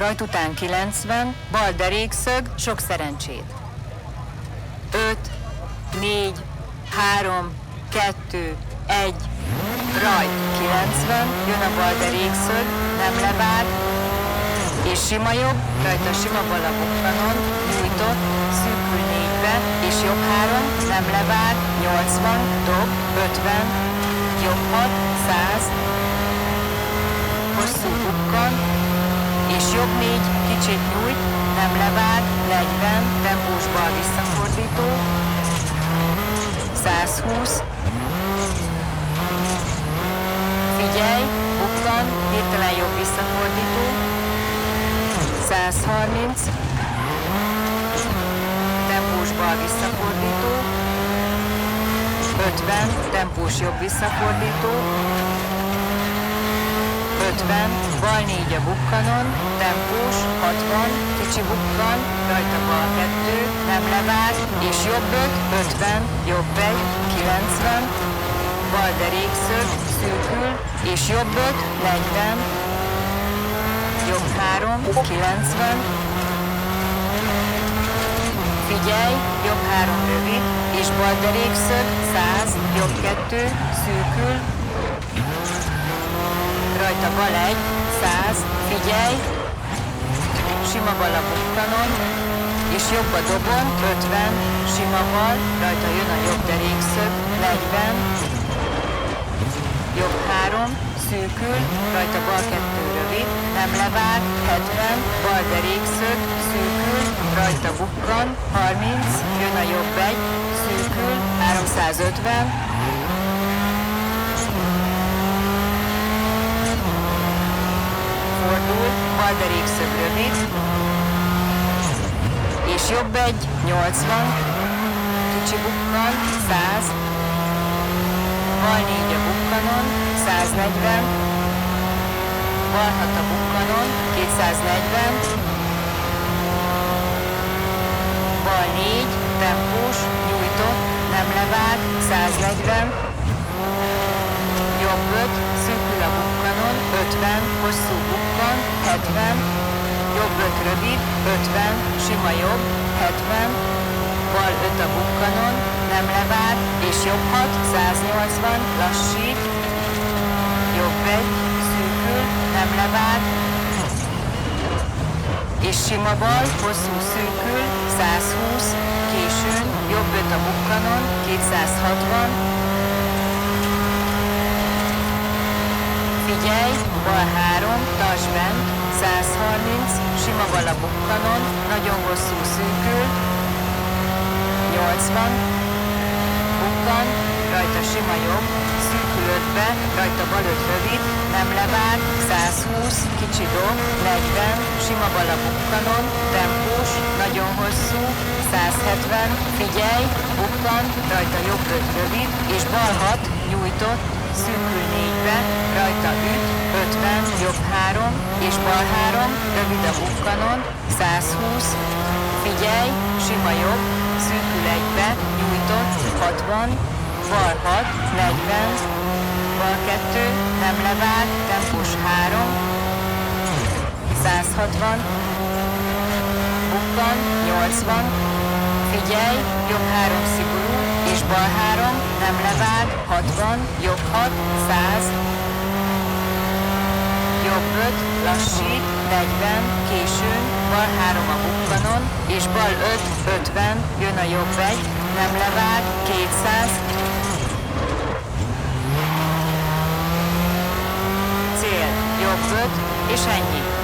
rajt után 90, bal derékszög, sok szerencsét. 5, 4, 3, 2, 1, rajt 90, jön a bal derékszög, nem levág, és sima jobb, rajta sima bal a bukkanon, nyújtott, szűkül 4-be, és jobb 3, nem levág, 80, dob, 50, jobb 6, 100, hosszú bukkan, és jobb 4, kicsit nyújt, nem levág, 40, tempós bal visszafordító, 120, figyelj, bukkan, hirtelen jobb visszafordító, 130, tempós bal visszafordító, 50, tempós jobb visszafordító, 50, bal 4 a bukkanon, tempós, 60, kicsi bukkan, rajta bal 2, nem levág, és jobb 5, 50, jobb 1, 90, bal derékszög, szűkül, és jobb 5, 40, jobb 3, 90, figyelj, jobb 3 rövid, és bal derékszög, 100, jobb 2, szűkül, rajta bal 1, 100, figyelj, sima bal a bukkanon, és jobb a dobon, 50, sima bal, rajta jön a jobb derékszög, 40, jobb 3, szűkül, rajta bal 2 rövid, nem levág, 70, bal derékszög, szűkül, rajta bukkan, 30, jön a jobb 1, szűkül, 350, fordul, bal derékszög rövid, és jobb 1, 80, kicsi bukkan, 100, bal 4 a bukkanon, 140, bal 6 a bukkanon, 240, bal 4, tempós, nyújtott, nem levág, 140, jobb 5, szűkül a bukkanon, 50, hosszú bukkan, 70, jobb 5 rövid, 50, sima jobb, 70, bal 5 a bukkanon, nem levág, és jobb 6, 180, lassít, jobb 1, szűkül, nem levág, és sima bal, hosszú szűkül, 120, későn, jobb 5 a bukkanon, 260, figyelj, bal 3, tartsd bent, 130, sima bal a bukkanon, nagyon hosszú szűkül, 80, bukkan, rajta sima jobb, szűkül 5-be, rajta bal 5 rövid, nem levág, 120, kicsi dob, 40, sima bal a bukkanon, tempós, nagyon hosszú, 170, figyelj, bukkan, rajta jobb 5 rövid, és bal 6, nyújtott, szűkül 4-be, rajta üt, 50, jobb 3, és bal 3, rövid a bukkanon, 120, figyelj, sima jobb, szűkül 1-be, nyújtott, 60, bal 6, 40, bal 2, nem levág, tempós 3, 160, bukkan, 80, figyelj, jobb 3 szigorú, és bal 3, nem levág, 60, jobb 6, 100, jobb 5, lassít, 40, későn, bal 3 a bukkanon, és bal 5, 50, jön a jobb 1, nem levág, 200, cél, jobb 5, és ennyi.